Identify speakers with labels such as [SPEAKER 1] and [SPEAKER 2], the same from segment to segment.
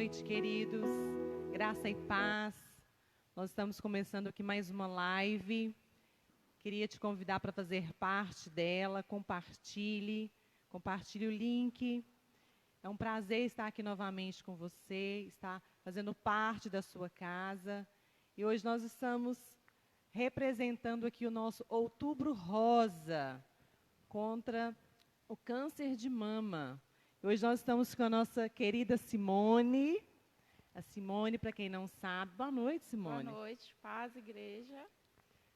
[SPEAKER 1] noite, queridos. Graça e paz. Nós estamos começando aqui mais uma live. Queria te convidar para fazer parte dela. Compartilhe o link. É um prazer estar aqui novamente com você, estar fazendo parte da sua casa. E hoje nós estamos representando aqui o nosso Outubro Rosa contra o câncer de mama. Hoje nós estamos com a nossa querida Simone. A Simone, para quem não sabe, boa noite, Simone.
[SPEAKER 2] Boa noite, paz, igreja.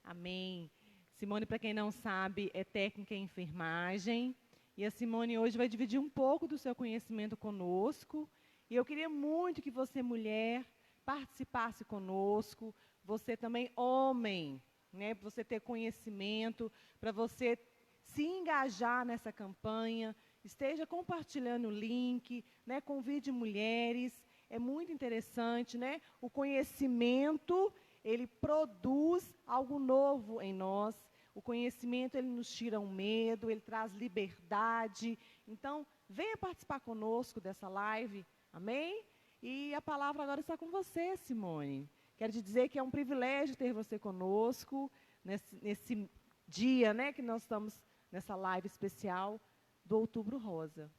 [SPEAKER 1] Amém. Simone, para quem não sabe, é técnica em enfermagem. E a Simone hoje vai dividir um pouco do seu conhecimento conosco. E eu queria muito que você, mulher, participasse conosco. Você também, homem, né, para você ter conhecimento, para você se engajar nessa campanha. Esteja compartilhando o link, né, convide mulheres. É muito interessante, né? O conhecimento, ele produz algo novo em nós. O conhecimento, ele nos tira o medo, ele traz liberdade. Então, venha participar conosco dessa live, amém? E a palavra agora está com você, Simone. Quero te dizer que é um privilégio ter você conosco nesse dia, né, que nós estamos nessa live especial do Outubro Rosa.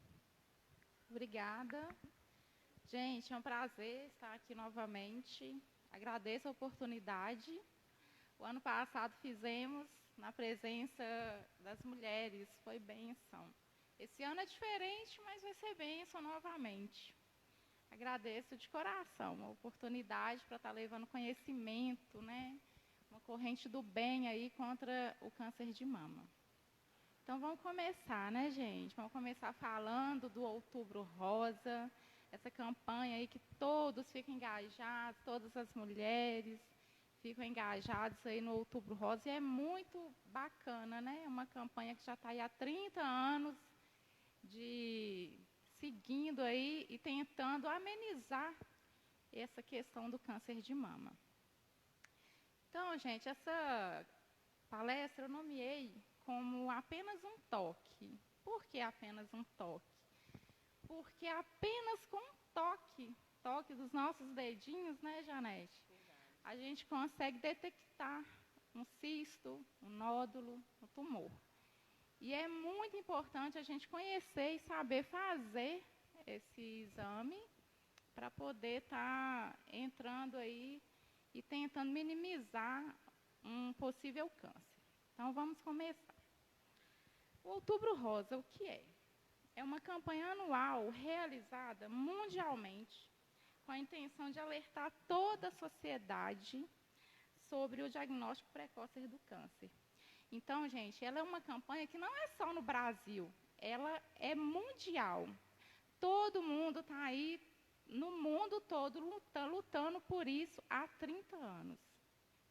[SPEAKER 2] Obrigada. Gente, é um prazer estar aqui novamente. Agradeço a oportunidade. O ano passado fizemos na presença das mulheres, foi bênção. Esse ano é diferente, mas vai ser bênção novamente. Agradeço de coração a oportunidade para estar levando conhecimento, né? Uma corrente do bem aí contra o câncer de mama. Então vamos começar, né, gente? Vamos começar falando do Outubro Rosa, essa campanha aí que todos ficam engajados, todas as mulheres ficam engajadas aí no Outubro Rosa. E é muito bacana, né? Uma campanha que já está aí há 30 anos seguindo aí e tentando amenizar essa questão do câncer de mama. Então, gente, essa palestra eu nomeei como apenas um toque. Por que apenas um toque? Porque apenas com um toque dos nossos dedinhos, né, Janete? A gente consegue detectar um cisto, um nódulo, um tumor. E é muito importante a gente conhecer e saber fazer esse exame para poder estar entrando aí e tentando minimizar um possível câncer. Então, vamos começar. O Outubro Rosa, o que é? É uma campanha anual realizada mundialmente com a intenção de alertar toda a sociedade sobre o diagnóstico precoce do câncer. Então, gente, ela é uma campanha que não é só no Brasil, ela é mundial. Todo mundo está aí, no mundo todo, lutando por isso há 30 anos.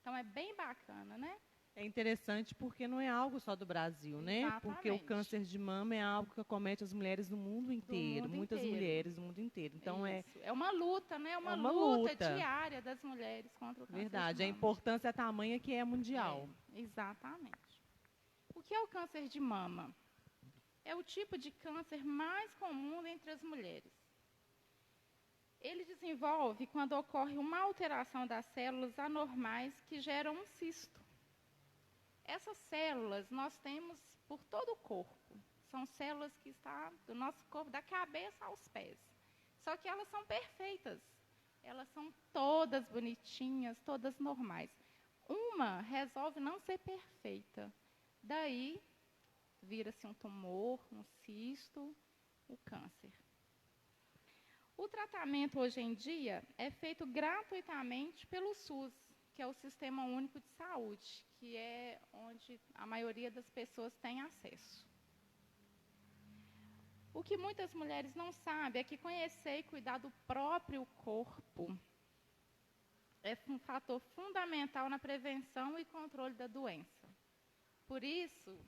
[SPEAKER 2] Então, é bem bacana, né?
[SPEAKER 1] É interessante porque não é algo só do Brasil, né?
[SPEAKER 2] Exatamente.
[SPEAKER 1] Porque o câncer de mama é algo que acomete as mulheres no mundo inteiro, muitas mulheres no mundo inteiro. Então
[SPEAKER 2] é uma luta, né? Uma luta diária das mulheres contra o câncer
[SPEAKER 1] Verdade,
[SPEAKER 2] de mama.
[SPEAKER 1] a importância é tamanha que é mundial.
[SPEAKER 2] Exatamente. O que é o câncer de mama? É o tipo de câncer mais comum entre as mulheres. Ele desenvolve quando ocorre uma alteração das células anormais que geram um cisto. Essas células nós temos por todo o corpo. São células que estão do nosso corpo, da cabeça aos pés. Só que elas são perfeitas. Elas são todas bonitinhas, todas normais. Uma resolve não ser perfeita. Daí, vira-se um tumor, um cisto, o câncer. O tratamento hoje em dia é feito gratuitamente pelo SUS, que é o Sistema Único de Saúde, que é onde a maioria das pessoas tem acesso. O que muitas mulheres não sabem é que conhecer e cuidar do próprio corpo é um fator fundamental na prevenção e controle da doença. Por isso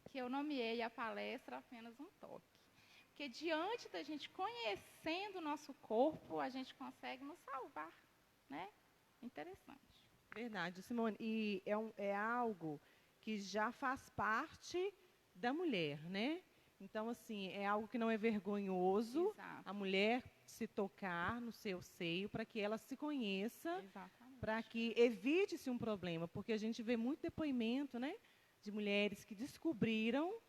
[SPEAKER 2] que eu nomeei a palestra apenas um toque. Porque diante da gente conhecendo o nosso corpo, a gente consegue nos salvar, né? Interessante.
[SPEAKER 1] Verdade, Simone. E é algo que já faz parte da mulher, né? Então, assim, é algo que não é vergonhoso.
[SPEAKER 2] Exato.
[SPEAKER 1] A mulher se tocar no seu seio para que ela se conheça,
[SPEAKER 2] Exatamente.
[SPEAKER 1] para que evite-se um problema, porque a gente vê muito depoimento, né, de mulheres que descobriram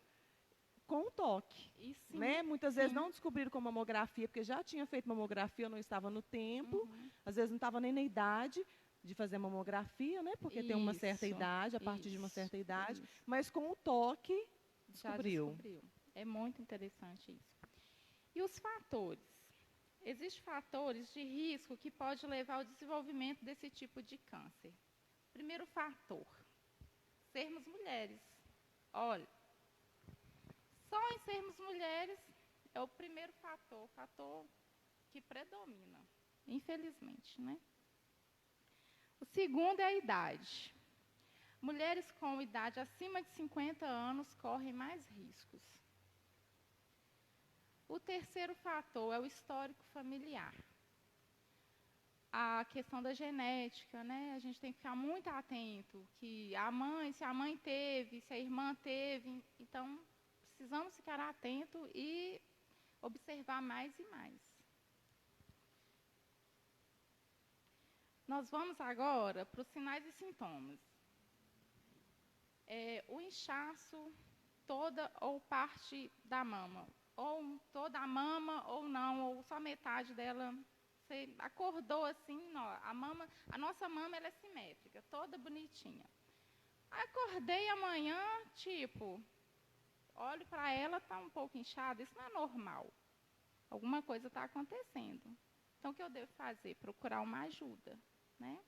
[SPEAKER 1] com o toque,
[SPEAKER 2] E sim,
[SPEAKER 1] né? Muitas vezes
[SPEAKER 2] sim.
[SPEAKER 1] não descobriram com mamografia, porque já tinha feito mamografia, ou não estava no tempo,
[SPEAKER 2] Uhum.
[SPEAKER 1] às vezes não estava nem na idade de fazer mamografia, né? Porque tem uma certa
[SPEAKER 2] Isso,
[SPEAKER 1] idade, a partir de uma
[SPEAKER 2] isso,
[SPEAKER 1] certa idade,
[SPEAKER 2] isso.
[SPEAKER 1] mas com o toque
[SPEAKER 2] Já
[SPEAKER 1] descobriu.
[SPEAKER 2] descobriu. É muito interessante isso. E os fatores? Existem fatores de risco que podem levar ao desenvolvimento desse tipo de câncer. Primeiro fator, sermos mulheres. Olha, só em sermos mulheres é o primeiro fator, o fator que predomina, infelizmente, né? O segundo é a idade. Mulheres com idade acima de 50 anos correm mais riscos. O terceiro fator é o histórico familiar. A questão da genética, né? A gente tem que ficar muito atento que se a mãe teve, se a irmã teve, então precisamos ficar atento e observar mais e mais. Nós vamos agora para os sinais e sintomas. O inchaço, toda ou parte da mama, ou toda a mama ou não, ou só metade dela. Você acordou assim, a nossa mama ela é simétrica, toda bonitinha. Acordei amanhã, tipo, olho para ela, está um pouco inchada, isso não é normal. Alguma coisa está acontecendo. Então, o que eu devo fazer? Procurar uma ajuda, né?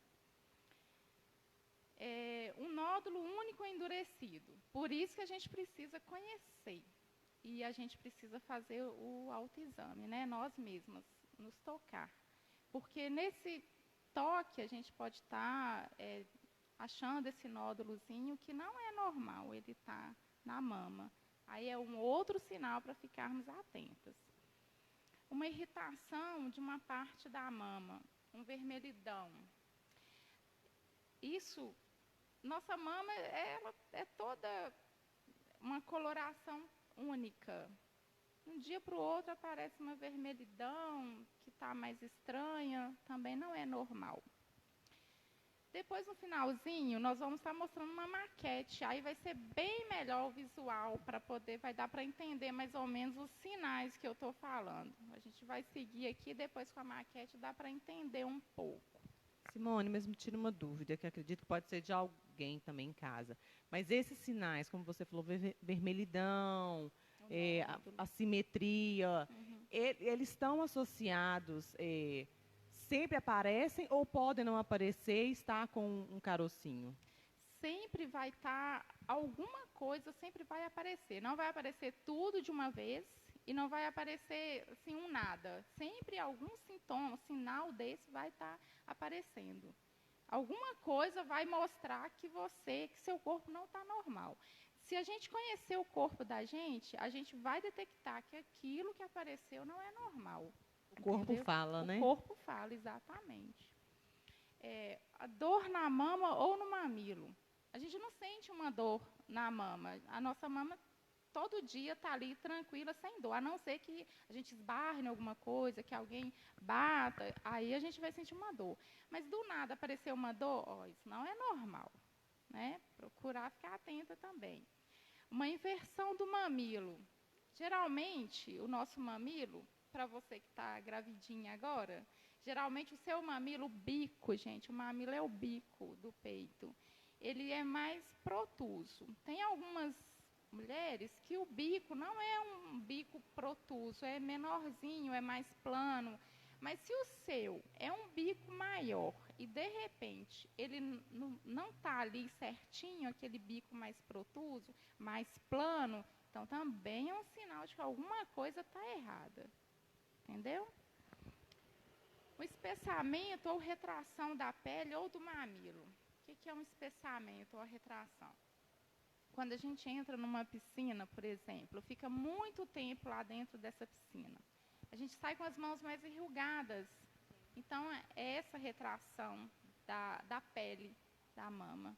[SPEAKER 2] Um nódulo único endurecido. Por isso que a gente precisa conhecer. E a gente precisa fazer o autoexame, né? Nós mesmas, nos tocar. Porque nesse toque a gente pode estar achando esse nódulozinho que não é normal, ele está na mama. Aí é um outro sinal para ficarmos atentas. Uma irritação de uma parte da mama, um vermelhidão. Isso, nossa mama ela é toda uma coloração única. Um dia para o outro aparece uma vermelhidão que está mais estranha, também não é normal. Depois, no finalzinho, nós vamos estar mostrando uma maquete. Aí vai ser bem melhor o visual, vai dar para entender mais ou menos os sinais que eu estou falando. A gente vai seguir aqui, depois com a maquete dá para entender um pouco.
[SPEAKER 1] Simone, mas me tira uma dúvida, que acredito que pode ser de alguém também em casa. Mas esses sinais, como você falou, vermelhidão, assimetria, eles estão associados, sempre aparecem ou podem não aparecer e estar com um carocinho?
[SPEAKER 2] Sempre vai estar, alguma coisa sempre vai aparecer. Não vai aparecer tudo de uma vez e não vai aparecer assim um nada. Sempre algum sintoma, sinal desse vai estar aparecendo. Alguma coisa vai mostrar que seu corpo não está normal. Se a gente conhecer o corpo da gente, a gente vai detectar que aquilo que apareceu não é normal.
[SPEAKER 1] O corpo fala, né?
[SPEAKER 2] O corpo fala, exatamente. A dor na mama ou no mamilo. A gente não sente uma dor na mama. A nossa mama todo dia está ali tranquila, sem dor. A não ser que a gente esbarre em alguma coisa, que alguém bata, aí a gente vai sentir uma dor. Mas do nada aparecer uma dor, isso não é normal, né? Procurar ficar atenta também. Uma inversão do mamilo. Geralmente, o nosso mamilo, para você que está gravidinha agora, geralmente o seu mamilo, o bico, gente, o mamilo é o bico do peito. Ele é mais protuso. Tem algumas mulheres que o bico não é um bico protuso, é menorzinho, é mais plano. Mas se o seu é um bico maior e, de repente, ele não está ali certinho, aquele bico mais protuso, mais plano, então também é um sinal de que alguma coisa está errada. Entendeu? O espessamento ou retração da pele ou do mamilo. O que é um espessamento ou a retração? Quando a gente entra numa piscina, por exemplo, fica muito tempo lá dentro dessa piscina. A gente sai com as mãos mais enrugadas. Então, é essa retração da pele da mama.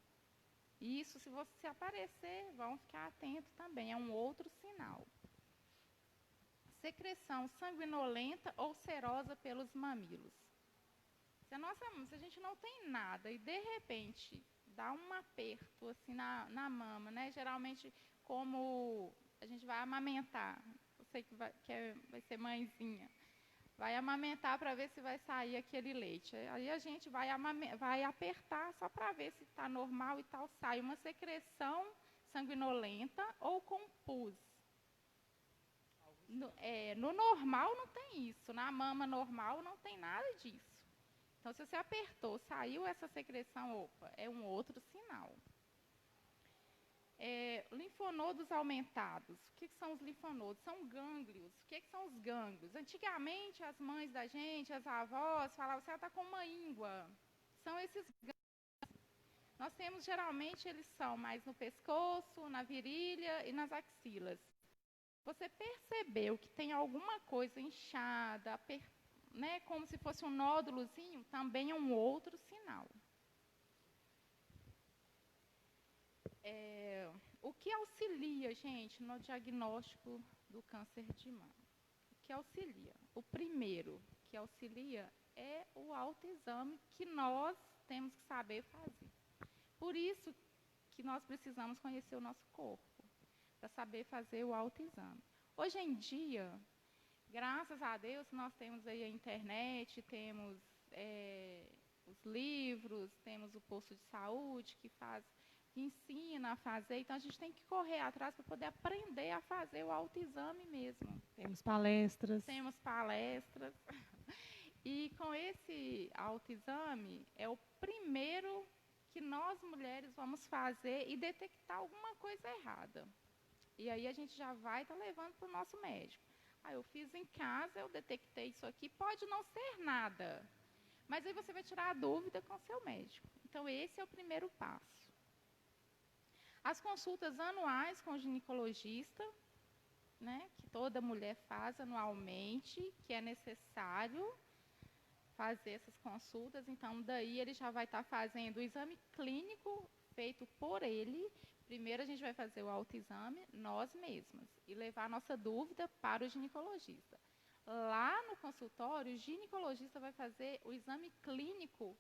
[SPEAKER 2] Isso, se aparecer, vão ficar atentos também. É um outro sinal. secreção sanguinolenta ou serosa pelos mamilos. Se a gente não tem nada e, de repente, dá um aperto assim na mama, né? Geralmente, como a gente vai amamentar, eu sei que vai ser mãezinha, vai amamentar para ver se vai sair aquele leite. Aí a gente vai apertar só para ver se está normal e tal, sai uma secreção sanguinolenta ou com pus. No normal não tem isso, na mama normal não tem nada disso. Então, se você apertou, saiu essa secreção, opa, é um outro sinal. Linfonodos aumentados. O que são os linfonodos? São gânglios. O que são os gânglios? Antigamente, as mães da gente, as avós, falavam, você está com uma íngua. São esses gânglios. Nós temos, geralmente, eles são mais no pescoço, na virilha e nas axilas. Você percebeu que tem alguma coisa inchada, né, como se fosse um nódulozinho, também é um outro sinal. O que auxilia, gente, no diagnóstico do câncer de mama? O que auxilia? O primeiro que auxilia é o autoexame que nós temos que saber fazer. Por isso que nós precisamos conhecer o nosso corpo, para saber fazer o autoexame. Hoje em dia, graças a Deus, nós temos aí a internet, temos os livros, temos o posto de saúde que ensina a fazer. Então, a gente tem que correr atrás para poder aprender a fazer o autoexame mesmo.
[SPEAKER 1] Temos palestras.
[SPEAKER 2] Temos palestras. E com esse autoexame, é o primeiro que nós mulheres vamos fazer e detectar alguma coisa errada. E aí a gente já vai estar levando para o nosso médico. Eu fiz em casa, eu detectei isso aqui, pode não ser nada. Mas aí você vai tirar a dúvida com o seu médico. Então, esse é o primeiro passo. As consultas anuais com o ginecologista, né, que toda mulher faz anualmente, que é necessário fazer essas consultas. Então, daí ele já vai estar fazendo o exame clínico feito por ele. Primeiro, a gente vai fazer o autoexame nós mesmas e levar a nossa dúvida para o ginecologista. Lá no consultório, o ginecologista vai fazer o exame clínico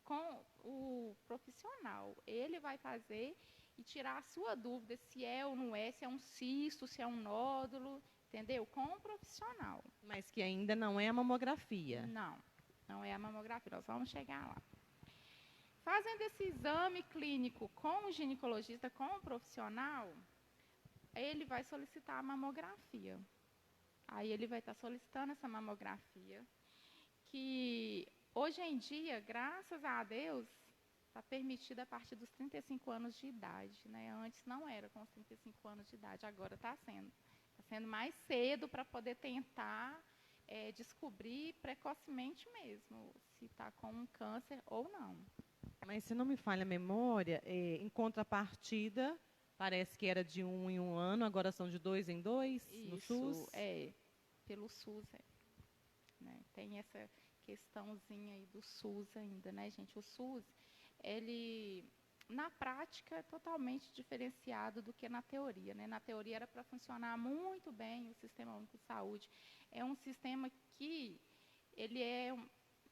[SPEAKER 2] com o profissional. Ele vai fazer e tirar a sua dúvida se é ou não é, se é um cisto, se é um nódulo, entendeu? Com o profissional.
[SPEAKER 1] Mas que ainda não é a mamografia.
[SPEAKER 2] Não, não é a mamografia. Nós vamos chegar lá. Fazendo esse exame clínico com o ginecologista, com o profissional, ele vai solicitar a mamografia. Aí ele vai estar solicitando essa mamografia, que hoje em dia, graças a Deus, está permitida a partir dos 35 anos de idade. Né? Antes não era com os 35 anos de idade, agora está sendo. Está sendo mais cedo para poder tentar descobrir precocemente mesmo se está com um câncer ou não.
[SPEAKER 1] Mas, se não me falha a memória, em contrapartida, parece que era de 1 em 1 ano, agora são de 2 em 2 no SUS?
[SPEAKER 2] Isso, pelo SUS. Né? Tem essa questãozinha aí do SUS ainda, né, gente? O SUS, ele, na prática, é totalmente diferenciado do que na teoria. Né? Na teoria era para funcionar muito bem o Sistema Único de Saúde. É um sistema que ele é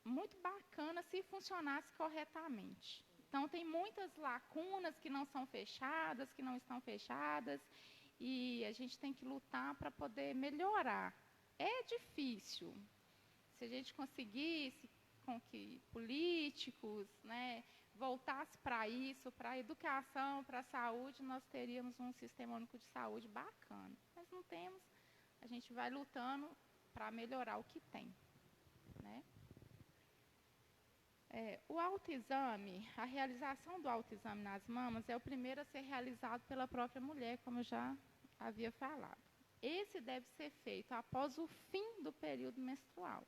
[SPEAKER 2] muito bacana se funcionasse corretamente. Então, tem muitas lacunas que não são fechadas, que não estão fechadas, e a gente tem que lutar para poder melhorar. É difícil. Se a gente conseguisse com que políticos, né, voltassem para isso, para a educação, para a saúde, nós teríamos um Sistema Único de Saúde bacana. Mas não temos, a gente vai lutando para melhorar o que tem. Né? O autoexame, a realização do autoexame nas mamas é o primeiro a ser realizado pela própria mulher, como eu já havia falado. Esse deve ser feito após o fim do período menstrual.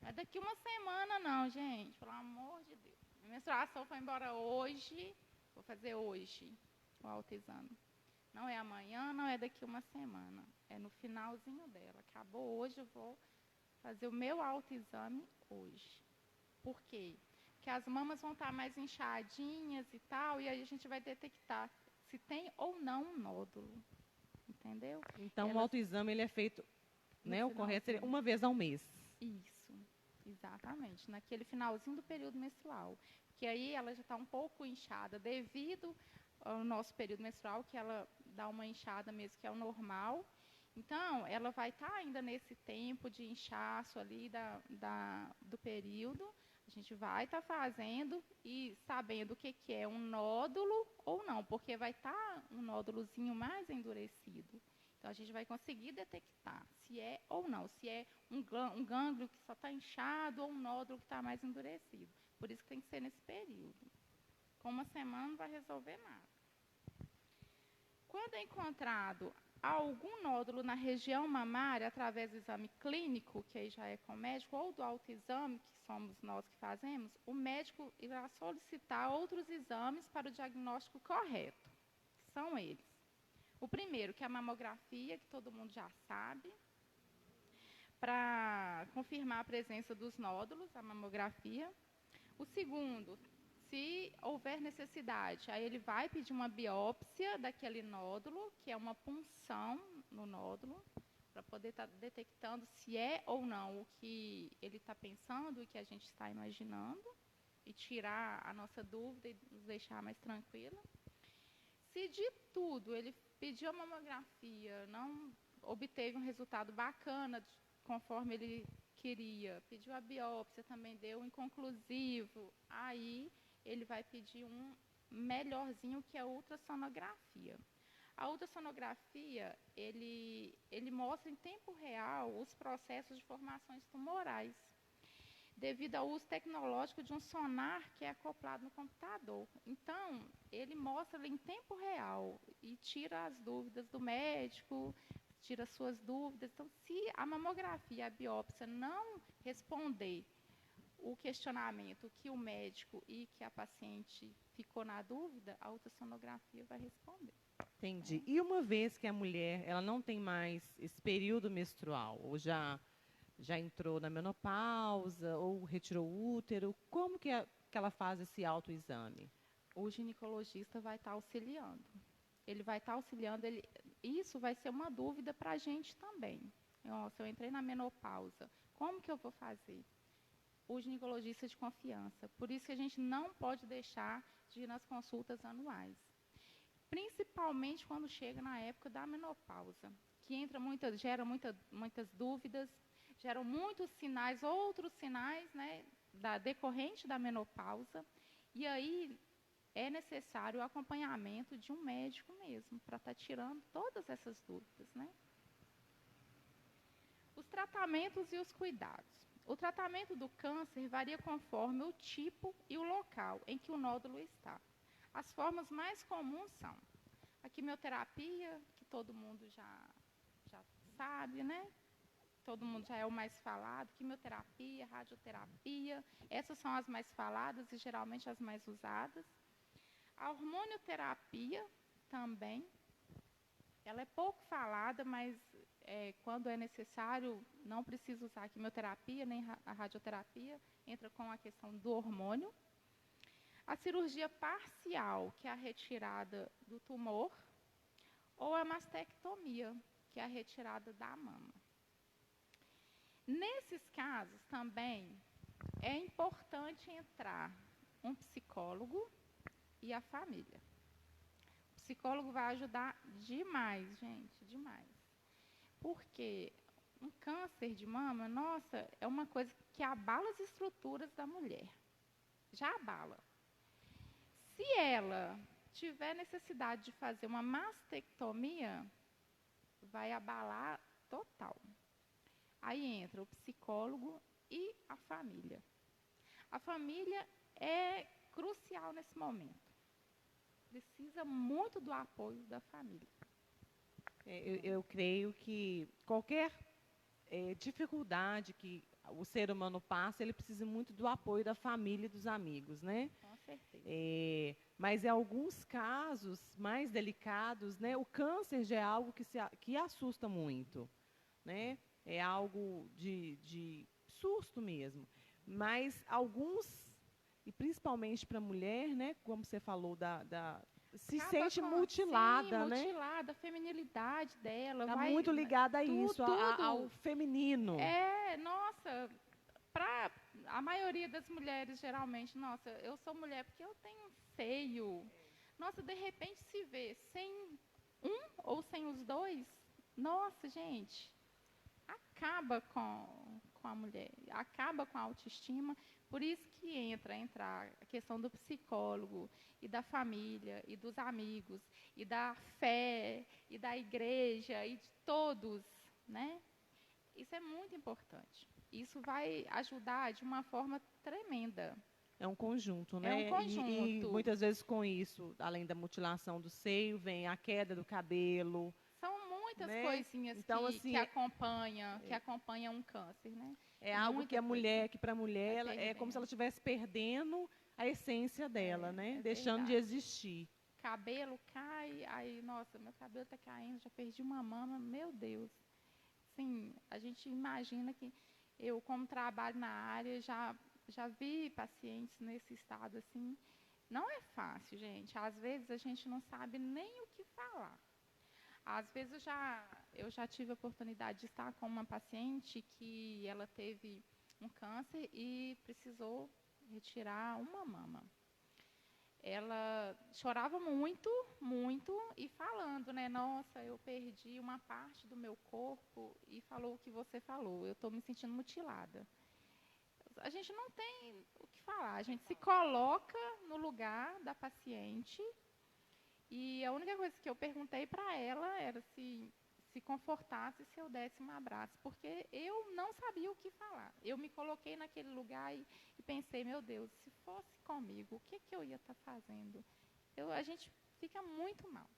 [SPEAKER 2] Não é daqui uma semana não, gente, pelo amor de Deus. A menstruação foi embora hoje, vou fazer hoje o autoexame. Não é amanhã, não é daqui uma semana, é no finalzinho dela. Acabou hoje, eu vou fazer o meu autoexame hoje. Por quê? Porque as mamas vão estar mais inchadinhas e tal, e aí a gente vai detectar se tem ou não um nódulo. Entendeu?
[SPEAKER 1] Então, o autoexame ele é feito né? O correto seria uma vez ao mês.
[SPEAKER 2] Isso, exatamente, naquele finalzinho do período menstrual. Porque aí ela já está um pouco inchada devido ao nosso período menstrual, que ela dá uma inchada mesmo, que é o normal. Então, ela vai estar ainda nesse tempo de inchaço ali do período. A gente vai estar fazendo e sabendo o que é um nódulo ou não, porque vai estar um nódulozinho mais endurecido. Então, a gente vai conseguir detectar se é ou não, se é um gânglio que só está inchado ou um nódulo que está mais endurecido. Por isso que tem que ser nesse período. Com uma semana não vai resolver nada. Quando é encontrado algum nódulo na região mamária, através do exame clínico, que aí já é com o médico, ou do autoexame, que somos nós que fazemos, o médico irá solicitar outros exames para o diagnóstico correto, que são eles. O primeiro, que é a mamografia, que todo mundo já sabe, para confirmar a presença dos nódulos, a mamografia. O segundo, se houver necessidade, aí ele vai pedir uma biópsia daquele nódulo, que é uma punção no nódulo, para poder estar detectando se é ou não o que ele está pensando, o que a gente está imaginando, e tirar a nossa dúvida e nos deixar mais tranquila. Se de tudo ele pediu a mamografia, não obteve um resultado bacana, conforme ele queria, pediu a biópsia, também deu inconclusivo, aí ele vai pedir um melhorzinho, que é a ultrassonografia. A ultrassonografia, ele mostra em tempo real os processos de formações tumorais, devido ao uso tecnológico de um sonar que é acoplado no computador. Então, ele mostra em tempo real e tira as dúvidas do médico, tira suas dúvidas. Então, se a mamografia e a biópsia não responder o questionamento que o médico e que a paciente ficou na dúvida, a ultrassonografia vai responder.
[SPEAKER 1] Entendi. E uma vez que a mulher ela não tem mais esse período menstrual, ou já entrou na menopausa, ou retirou o útero, como que ela faz esse autoexame?
[SPEAKER 2] O ginecologista vai estar auxiliando. Ele vai estar auxiliando, isso vai ser uma dúvida para a gente também. Se eu entrei na menopausa, como que eu vou fazer? O ginecologista de confiança. Por isso que a gente não pode deixar de ir nas consultas anuais. Principalmente quando chega na época da menopausa, que gera muitas dúvidas, geram muitos sinais, outros sinais, né, decorrente da menopausa, e aí é necessário o acompanhamento de um médico mesmo, para estar tirando todas essas dúvidas, né? Os tratamentos e os cuidados. O tratamento do câncer varia conforme o tipo e o local em que o nódulo está. As formas mais comuns são a quimioterapia, que todo mundo já sabe, né? Todo mundo já é o mais falado, quimioterapia, radioterapia, essas são as mais faladas e geralmente as mais usadas. A hormonioterapia também, ela é pouco falada, mas quando é necessário, não precisa usar a quimioterapia nem a radioterapia, entra com a questão do hormônio. A cirurgia parcial, que é a retirada do tumor, ou a mastectomia, que é a retirada da mama. Nesses casos também é importante entrar um psicólogo e a família. O psicólogo vai ajudar demais, gente, demais. Porque um câncer de mama, nossa, é uma coisa que abala as estruturas da mulher. Já abala. Se ela tiver necessidade de fazer uma mastectomia, vai abalar total. Aí entra o psicólogo e a família. A família é crucial nesse momento. Precisa muito do apoio da família.
[SPEAKER 1] Eu creio que qualquer dificuldade que o ser humano passa, ele precisa muito do apoio da família e dos amigos, né?
[SPEAKER 2] Com certeza.
[SPEAKER 1] Mas em alguns casos mais delicados, né, o câncer já é algo que assusta muito, né? É algo de susto mesmo. Mas alguns, e principalmente para a mulher, né, como você falou se sente mutilada, né?
[SPEAKER 2] Mutilada, a feminilidade dela.
[SPEAKER 1] Está muito ligada a isso, ao feminino.
[SPEAKER 2] Nossa, para a maioria das mulheres, geralmente, nossa, eu sou mulher porque eu tenho um seio. Nossa, de repente se vê sem um ou sem os dois, nossa, gente, acaba com a mulher, acaba com a autoestima. Por isso que entra a questão do psicólogo, e da família, e dos amigos, e da fé, e da igreja, e de todos, né? Isso é muito importante. Isso vai ajudar de uma forma tremenda.
[SPEAKER 1] É um conjunto, né?
[SPEAKER 2] É um conjunto.
[SPEAKER 1] E muitas vezes com isso, além da mutilação do seio, vem a queda do cabelo.
[SPEAKER 2] São muitas, né, coisinhas
[SPEAKER 1] então,
[SPEAKER 2] que,
[SPEAKER 1] assim,
[SPEAKER 2] que acompanham um câncer, né?
[SPEAKER 1] É algo que para a mulher, é como se ela estivesse perdendo a essência dela, né? Deixando de existir.
[SPEAKER 2] Cabelo cai, aí, nossa, meu cabelo está caindo, já perdi uma mama, meu Deus. Sim, a gente imagina que eu, como trabalho na área, já vi pacientes nesse estado assim. Não é fácil, gente. Às vezes a gente não sabe nem o que falar. Às vezes eu já tive a oportunidade de estar com uma paciente que ela teve um câncer e precisou retirar uma mama. Ela chorava muito, muito, e falando, né? Nossa, eu perdi uma parte do meu corpo, e falou o que você falou, eu estou me sentindo mutilada. A gente não tem o que falar, a gente se coloca no lugar da paciente, e a única coisa que eu perguntei para ela era se confortasse se eu desse um abraço, porque eu não sabia o que falar. Eu me coloquei naquele lugar e pensei, meu Deus, se fosse comigo, o que eu ia estar fazendo? A gente fica muito mal.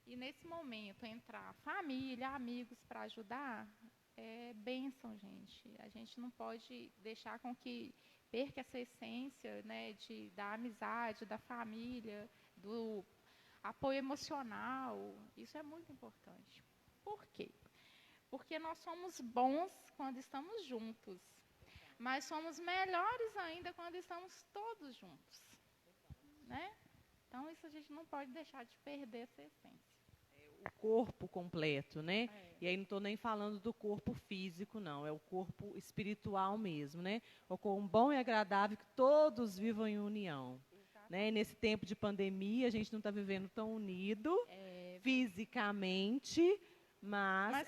[SPEAKER 2] E nesse momento, entrar família, amigos para ajudar, é bênção, gente. A gente não pode deixar com que perca essa essência, né, da amizade, da família, do apoio emocional. Isso é muito importante. Por quê? Porque nós somos bons quando estamos juntos, mas somos melhores ainda quando estamos todos juntos, né? Então, isso a gente não pode deixar de perder essa essência.
[SPEAKER 1] O corpo completo, né? E aí não estou nem falando do corpo físico, não. É o corpo espiritual mesmo, né? O quão bom e agradável que todos vivam em união. Né? Nesse tempo de pandemia, a gente não está vivendo tão unido fisicamente, mas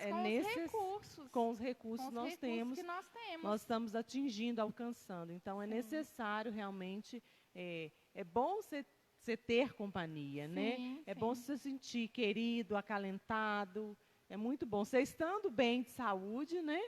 [SPEAKER 1] com os recursos que nós temos, nós estamos atingindo, alcançando. Então, é necessário realmente, é bom você ter companhia, né? É bom se sentir querido, acalentado. É muito bom. Você estando bem de saúde, né?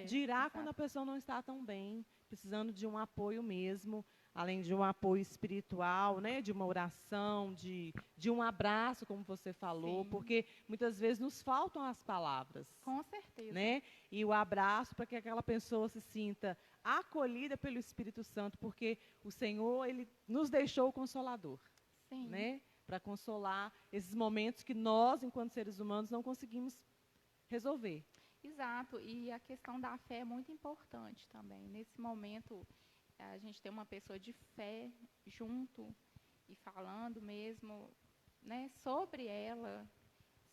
[SPEAKER 1] Dirá quando a pessoa não está tão bem, precisando de um apoio mesmo, além de um apoio espiritual, né? De uma oração, de um abraço, como você falou, porque muitas vezes nos faltam as palavras.
[SPEAKER 2] Com certeza.
[SPEAKER 1] Né? E o abraço para que aquela pessoa se sinta acolhida pelo Espírito Santo, porque o Senhor, Ele nos deixou o Consolador. Né? Para consolar esses momentos que nós, enquanto seres humanos, não conseguimos resolver.
[SPEAKER 2] Exato, e a questão da fé é muito importante também. Nesse momento, a gente tem uma pessoa de fé junto e falando mesmo, né, sobre ela,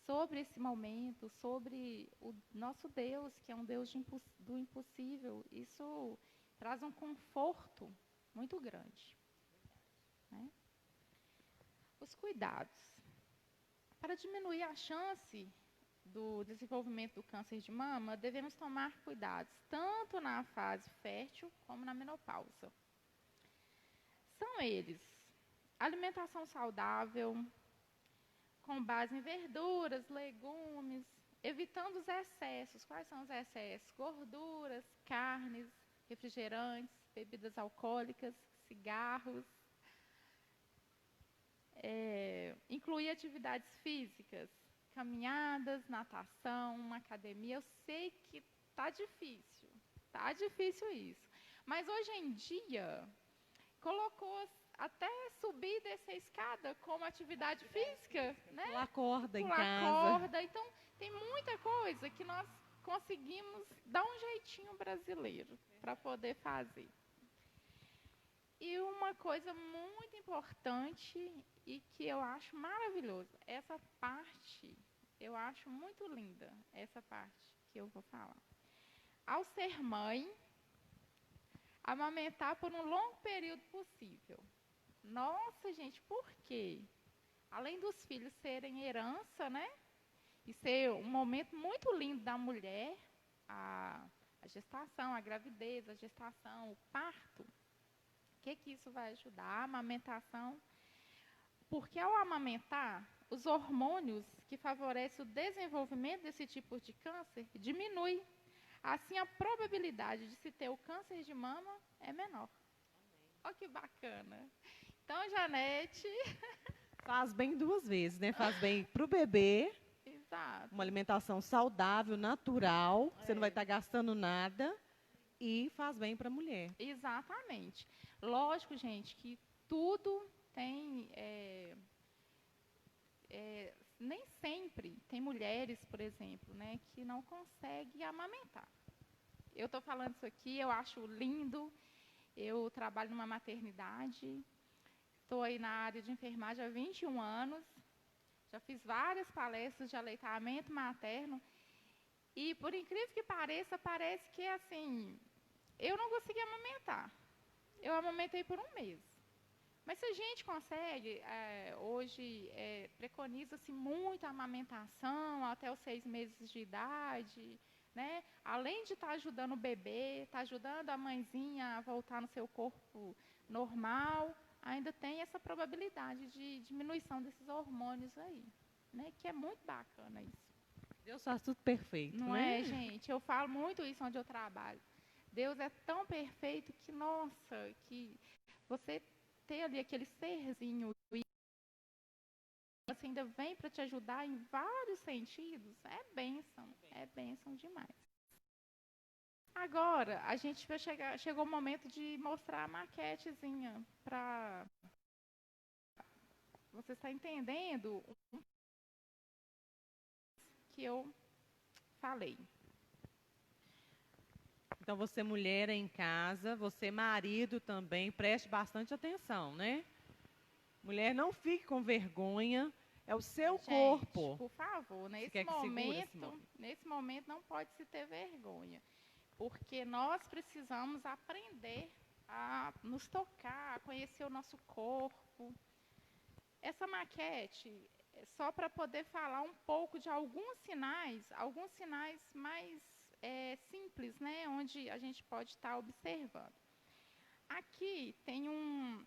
[SPEAKER 2] sobre esse momento, sobre o nosso Deus, que é um Deus do impossível. Isso traz um conforto muito grande. Né? Os cuidados. Para diminuir a chance do desenvolvimento do câncer de mama, devemos tomar cuidados tanto na fase fértil como na menopausa. São eles: alimentação saudável, com base em verduras, legumes, evitando os excessos. Quais são os excessos? Gorduras, carnes, refrigerantes, bebidas alcoólicas, cigarros. Incluir atividades físicas, caminhadas, natação, uma academia. Eu sei que tá difícil isso. Mas hoje em dia, colocou até subir e descer a escada como atividade física, né?
[SPEAKER 1] Pular corda em casa.
[SPEAKER 2] Então, tem muita coisa que nós conseguimos dar um jeitinho brasileiro para poder fazer. E uma uma coisa muito importante e que eu acho maravilhoso. Essa parte, eu acho muito linda, essa parte que eu vou falar. Ao ser mãe, amamentar por um longo período possível. Nossa, gente, por quê? Além dos filhos serem herança, né? E ser um momento muito lindo da mulher, a gestação, a gravidez, a gestação, o parto. O que isso vai ajudar? A amamentação. Porque ao amamentar, os hormônios que favorecem o desenvolvimento desse tipo de câncer diminuem. Assim, a probabilidade de se ter o câncer de mama é menor. Olha que bacana. Então, Janete...
[SPEAKER 1] Faz bem duas vezes, né? Faz bem para o bebê,
[SPEAKER 2] Exato.
[SPEAKER 1] uma alimentação saudável, natural, você não vai estar gastando nada, e faz bem para a mulher.
[SPEAKER 2] Exatamente. Lógico, gente, que tudo tem... nem sempre tem mulheres, por exemplo, né, que não conseguem amamentar. Eu estou falando isso aqui, eu acho lindo. Eu trabalho numa maternidade, estou aí na área de enfermagem há 21 anos, já fiz várias palestras de aleitamento materno, e, por incrível que pareça, parece que, assim, eu não consegui amamentar. Eu amamentei por um mês. Mas se a gente consegue, hoje preconiza-se muito a amamentação até os 6 meses de idade, né? Além de estar ajudando o bebê, estar ajudando a mãezinha a voltar no seu corpo normal, ainda tem essa probabilidade de diminuição desses hormônios aí, né? Que é muito bacana isso.
[SPEAKER 1] Deus faz tudo perfeito,
[SPEAKER 2] Não
[SPEAKER 1] né?
[SPEAKER 2] é, gente? Eu falo muito isso onde eu trabalho. Deus é tão perfeito que, nossa, que você ter ali aquele serzinho e você ainda vem para te ajudar em vários sentidos, é bênção demais. Agora, a gente vai chegou o momento de mostrar a maquetezinha para você estar entendendo o que eu falei.
[SPEAKER 1] Então, você mulher em casa, você marido também, preste bastante atenção, né? Mulher, não fique com vergonha, é o seu
[SPEAKER 2] Gente,
[SPEAKER 1] corpo.
[SPEAKER 2] por favor,
[SPEAKER 1] Você
[SPEAKER 2] nesse momento não pode se ter vergonha, porque nós precisamos aprender a nos tocar, a conhecer o nosso corpo. Essa maquete é só para poder falar um pouco de alguns sinais mais simples, né, onde a gente pode estar observando. Aqui tem um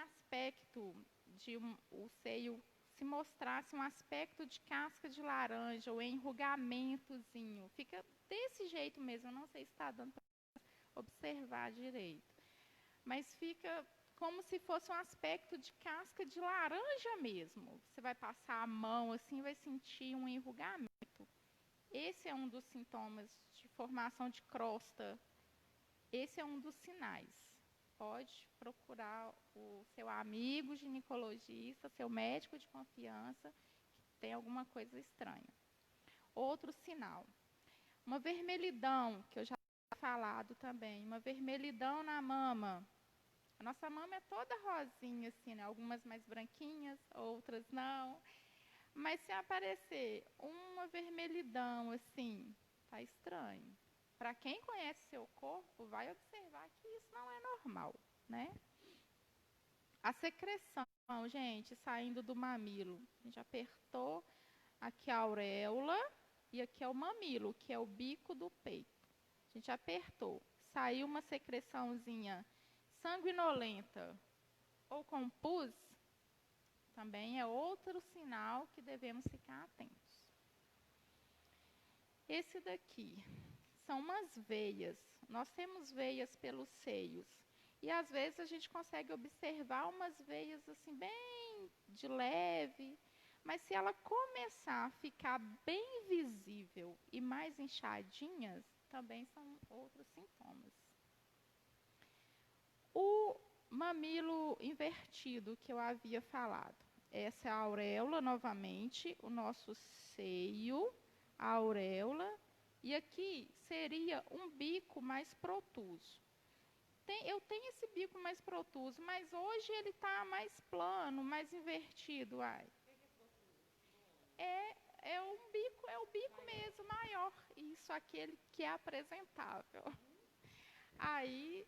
[SPEAKER 2] aspecto de o seio, se mostrasse um aspecto de casca de laranja ou enrugamentozinho. Fica desse jeito mesmo, eu não sei se está dando para observar direito. Mas fica como se fosse um aspecto de casca de laranja mesmo. Você vai passar a mão assim, vai sentir um enrugamento. Esse é um dos sintomas de formação de crosta. Esse é um dos sinais. Pode procurar o seu amigo ginecologista, seu médico de confiança, que tem alguma coisa estranha. Outro sinal, uma vermelhidão, que eu já tinha falado também, uma vermelhidão na mama. A nossa mama é toda rosinha, assim, né? Algumas mais branquinhas, outras não. Mas se aparecer uma vermelhidão, assim, tá estranho. Para quem conhece seu corpo, vai observar que isso não é normal, né? A secreção, gente, saindo do mamilo. A gente apertou aqui a auréola e aqui é o mamilo, que é o bico do peito. A gente apertou. Saiu uma secreçãozinha sanguinolenta ou com pus, também é outro sinal que devemos ficar atentos. Esse daqui são umas veias. Nós temos veias pelos seios. E às vezes a gente consegue observar umas veias assim bem de leve, mas se ela começar a ficar bem visível e mais inchadinhas, também são outros sintomas. O mamilo invertido que eu havia falado. Essa é a auréola novamente, o nosso seio, a auréola E aqui seria um bico mais protuso. Eu tenho esse bico mais protuso, mas hoje ele está mais plano, mais invertido. Ai. É o bico mesmo, maior. Isso, aquele que é apresentável. Aí,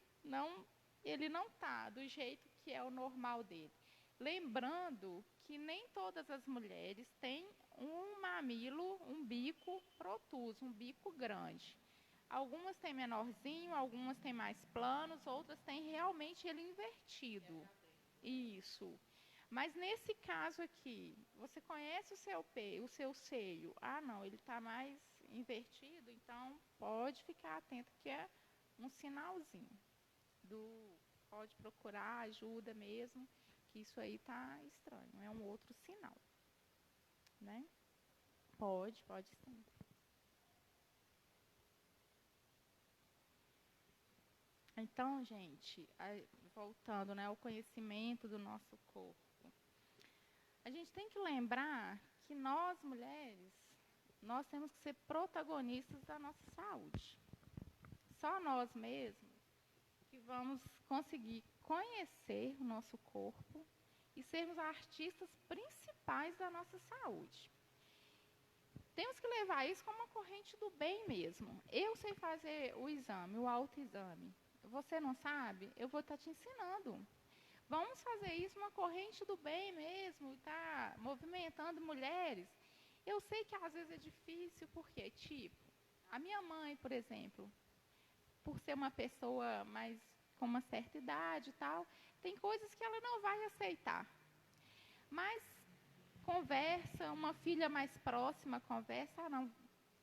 [SPEAKER 2] ele não está do jeito que é o normal dele. Lembrando que nem todas as mulheres têm um mamilo, um bico protuso, um bico grande. Algumas têm menorzinho, algumas têm mais planos, outras têm realmente ele invertido. Isso. Mas nesse caso aqui, você conhece o seu seio? Ah, não, ele está mais invertido, então pode ficar atento que é um sinalzinho. Pode procurar ajuda mesmo, que isso aí está estranho, é um outro sinal. Né? Pode sim. Então, gente, voltando, né, ao conhecimento do nosso corpo, a gente tem que lembrar que nós, mulheres, nós temos que ser protagonistas da nossa saúde. Só nós mesmos que vamos conseguir conhecer o nosso corpo e sermos artistas principais da nossa saúde. Temos que levar isso como uma corrente do bem mesmo. Eu sei fazer o exame, o autoexame. Você não sabe? Eu vou estar te ensinando. Vamos fazer isso uma corrente do bem mesmo, tá movimentando mulheres. Eu sei que às vezes é difícil, porque, tipo, a minha mãe, por exemplo, por ser uma pessoa mais com uma certa idade e tal, tem coisas que ela não vai aceitar. Mas conversa, uma filha mais próxima conversa, não,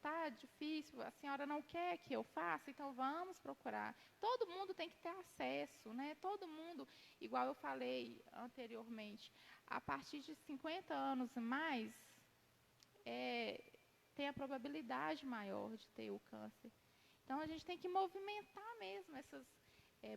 [SPEAKER 2] tá difícil, a senhora não quer que eu faça, então vamos procurar. Todo mundo tem que ter acesso, né? Todo mundo, igual eu falei anteriormente, a partir de 50 anos e mais, tem a probabilidade maior de ter o câncer. Então, a gente tem que movimentar mesmo essas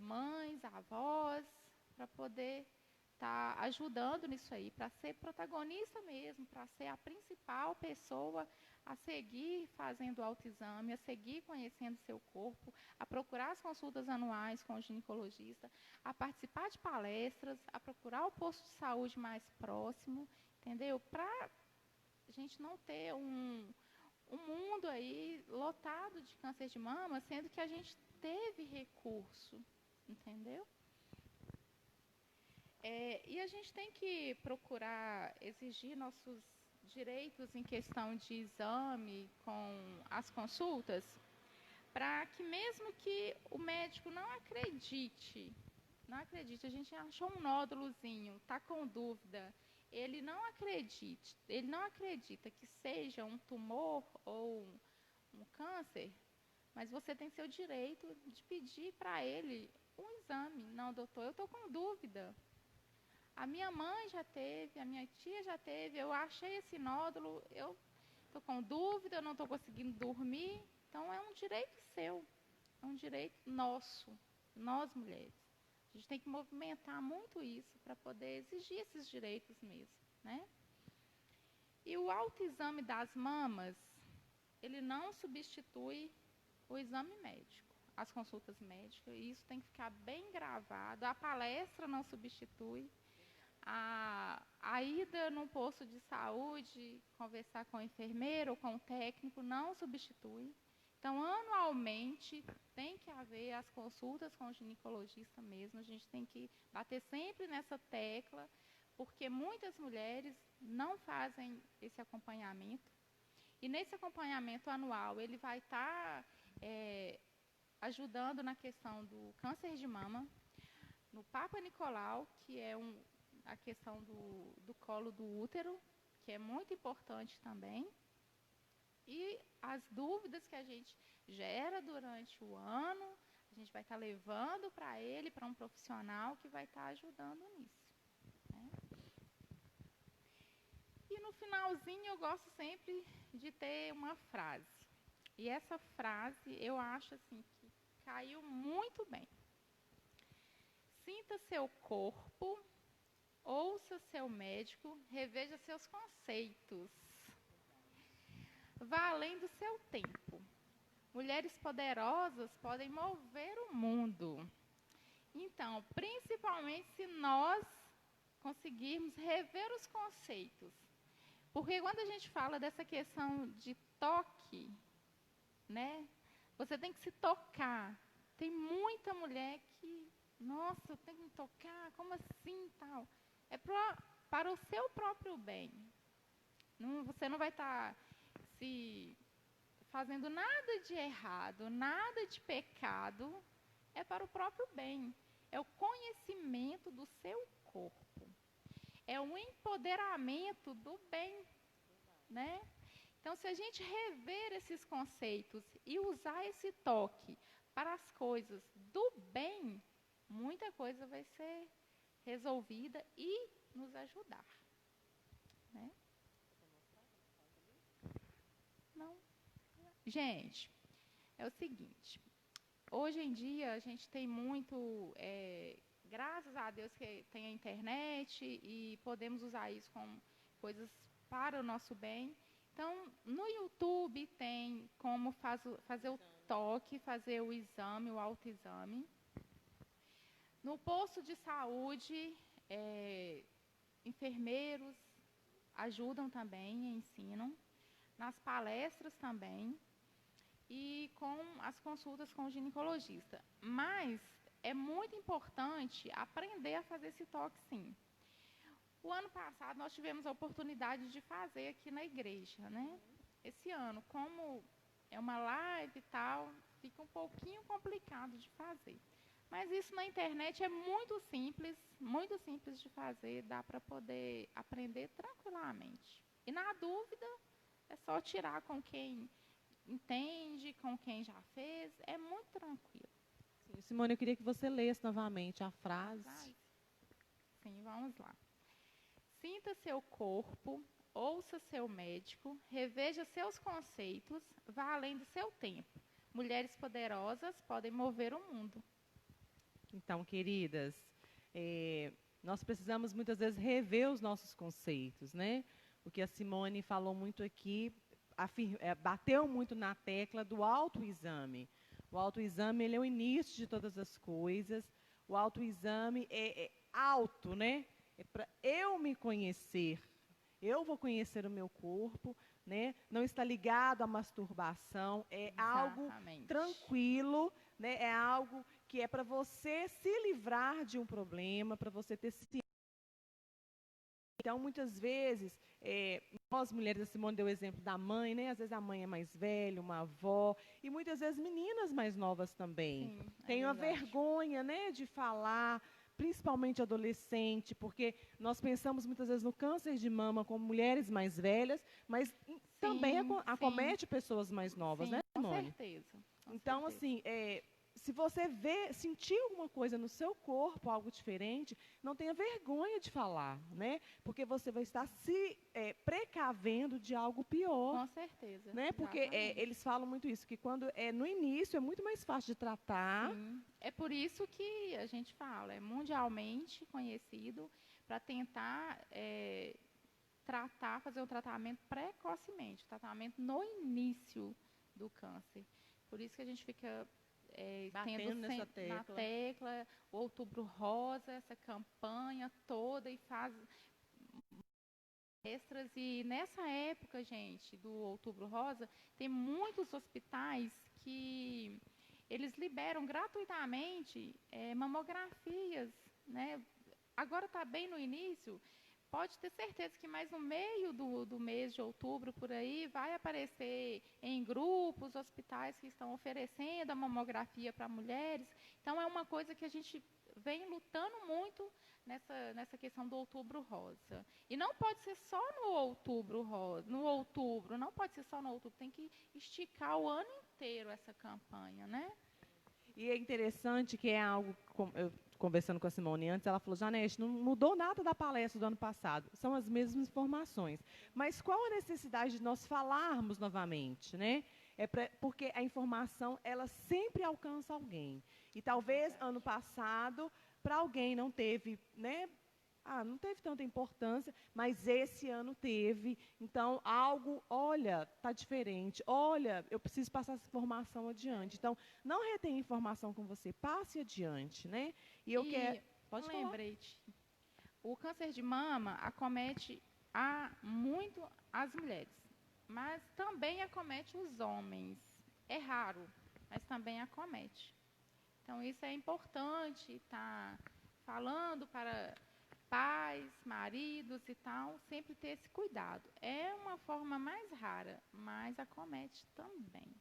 [SPEAKER 2] mães, avós, para poder estar ajudando nisso aí, para ser protagonista mesmo, para ser a principal pessoa a seguir fazendo o autoexame, a seguir conhecendo seu corpo, a procurar as consultas anuais com o ginecologista, a participar de palestras, a procurar o posto de saúde mais próximo, entendeu? Para a gente não ter um mundo aí lotado de câncer de mama, sendo que a gente teve recurso, entendeu? E a gente tem que procurar exigir nossos direitos em questão de exame com as consultas, para que mesmo que o médico não acredite, a gente achou um nódulozinho, está com dúvida, ele não acredita que seja um tumor ou um câncer, mas você tem seu direito de pedir para ele um exame. Não, doutor, eu estou com dúvida. A minha mãe já teve, a minha tia já teve, eu achei esse nódulo, eu estou com dúvida, eu não estou conseguindo dormir. Então, é um direito seu, é um direito nosso, nós mulheres. A gente tem que movimentar muito isso para poder exigir esses direitos mesmo, né? E o autoexame das mamas, ele não substitui o exame médico, as consultas médicas, e isso tem que ficar bem gravado. A palestra não substitui. A ida num posto de saúde, conversar com o enfermeiro ou com o técnico, não substitui. Então, anualmente, tem que haver as consultas com o ginecologista mesmo. A gente tem que bater sempre nessa tecla, porque muitas mulheres não fazem esse acompanhamento. E nesse acompanhamento anual, ele vai estar ajudando na questão do câncer de mama, no Papa Nicolau, que é a questão do colo do útero, que é muito importante também. E as dúvidas que a gente gera durante o ano, a gente vai estar levando para ele, para um profissional que vai estar ajudando nisso. Né? E no finalzinho eu gosto sempre de ter uma frase. E essa frase eu acho assim que caiu muito bem. Sinta seu corpo, ouça seu médico, reveja seus conceitos. Vá além do seu tempo. Mulheres poderosas podem mover o mundo. Então, principalmente se nós conseguirmos rever os conceitos. Porque quando a gente fala dessa questão de toque, né? Você tem que se tocar. Tem muita mulher que, nossa, eu tenho que me tocar, como assim, tal? É para o seu próprio bem. Você não vai estar se fazendo nada de errado, nada de pecado, é para o próprio bem. É o conhecimento do seu corpo. É o empoderamento do bem, né? Então, se a gente rever esses conceitos e usar esse toque para as coisas do bem, muita coisa vai ser resolvida e nos ajudar, né? Não. Gente, é o seguinte, hoje em dia a gente tem muito, graças a Deus que tem a internet e podemos usar isso como coisas para o nosso bem. Então, no YouTube tem como fazer o toque, fazer o exame, o autoexame. No posto de saúde, enfermeiros ajudam também, ensinam. Nas palestras também. E com as consultas com o ginecologista. Mas é muito importante aprender a fazer esse toque, sim. O ano passado, nós tivemos a oportunidade de fazer aqui na igreja, né? Esse ano, como é uma live e tal, fica um pouquinho complicado de fazer. Mas isso na internet é muito simples de fazer, dá para poder aprender tranquilamente. E na dúvida, é só tirar com quem entende, com quem já fez, é muito tranquilo.
[SPEAKER 1] Sim, Simone, eu queria que você lesse novamente a frase.
[SPEAKER 2] Sim, vamos lá. Sinta seu corpo, ouça seu médico, reveja seus conceitos, vá além do seu tempo. Mulheres poderosas podem mover o mundo.
[SPEAKER 1] Então, queridas, nós precisamos muitas vezes rever os nossos conceitos, né? O que a Simone falou muito aqui, bateu muito na tecla do autoexame. O autoexame, ele é o início de todas as coisas. O autoexame é auto, né? É para eu me conhecer. Eu vou conhecer o meu corpo, né? Não está ligado à masturbação, é
[SPEAKER 2] Exatamente.
[SPEAKER 1] algo tranquilo, né? É algo que é para você se livrar de um problema, para você ter ciência. Então, muitas vezes, nós mulheres, a Simone deu o exemplo da mãe, né? Às vezes a mãe é mais velha, uma avó, e muitas vezes meninas mais novas também.
[SPEAKER 2] Sim,
[SPEAKER 1] Tem a vergonha, né, de falar, principalmente adolescente, porque nós pensamos muitas vezes no câncer de mama como mulheres mais velhas, mas também acomete pessoas mais novas, né, Simone?
[SPEAKER 2] Com certeza.
[SPEAKER 1] Então, assim, se você sentir alguma coisa no seu corpo, algo diferente, não tenha vergonha de falar, né? Porque você vai estar se precavendo de algo pior.
[SPEAKER 2] Com certeza.
[SPEAKER 1] Né? Porque eles falam muito isso, que quando no início é muito mais fácil de tratar.
[SPEAKER 2] Sim. É por isso que a gente fala, é mundialmente conhecido para tentar fazer o tratamento precocemente, o tratamento no início do câncer. Por isso que a gente fica
[SPEAKER 1] batendo nessa tecla.
[SPEAKER 2] Na tecla, o Outubro Rosa, essa campanha toda, e faz extras. E nessa época, gente, do Outubro Rosa, tem muitos hospitais que eles liberam gratuitamente mamografias, né? Agora está bem no início. Pode ter certeza que mais no meio do mês de outubro, por aí, vai aparecer em grupos, hospitais que estão oferecendo a mamografia para mulheres. Então, é uma coisa que a gente vem lutando muito nessa questão do Outubro Rosa. E não pode ser só no Outubro Rosa, não pode ser só no outubro, tem que esticar o ano inteiro essa campanha, né?
[SPEAKER 1] E é interessante que é algo, eu conversando com a Simone antes, ela falou, Janete, não mudou nada da palestra do ano passado, são as mesmas informações. Mas qual a necessidade de nós falarmos novamente, né? Porque a informação, ela sempre alcança alguém. E talvez, ano passado, para alguém não teve, né, não teve tanta importância, mas esse ano teve. Então, algo, olha, está diferente. Olha, eu preciso passar essa informação adiante. Então, não retenha informação com você, passe adiante, né? E eu quero... Pode falar.
[SPEAKER 2] Lembrete. O câncer de mama acomete muito as mulheres, mas também acomete os homens. É raro, mas também acomete. Então, isso é importante estar falando para pais, maridos e tal, sempre ter esse cuidado. É uma forma mais rara, mas acomete também.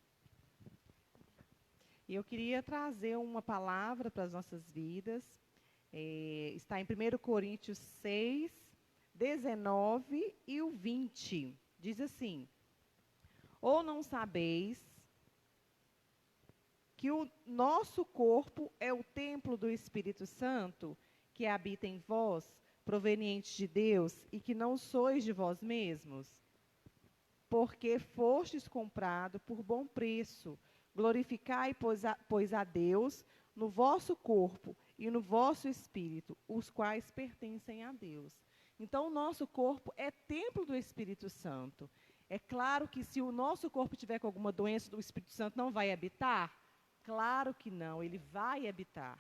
[SPEAKER 1] E eu queria trazer uma palavra para as nossas vidas. Está em 1 Coríntios 6, 19 e o 20. Diz assim: ou não sabeis que o nosso corpo é o templo do Espírito Santo, que habita em vós, proveniente de Deus, e que não sois de vós mesmos? Porque fostes comprado por bom preço. Glorificai, pois a Deus no vosso corpo e no vosso espírito, os quais pertencem a Deus. Então, o nosso corpo é templo do Espírito Santo. É claro que se o nosso corpo tiver com alguma doença, o Espírito Santo não vai habitar? Claro que não, ele vai habitar.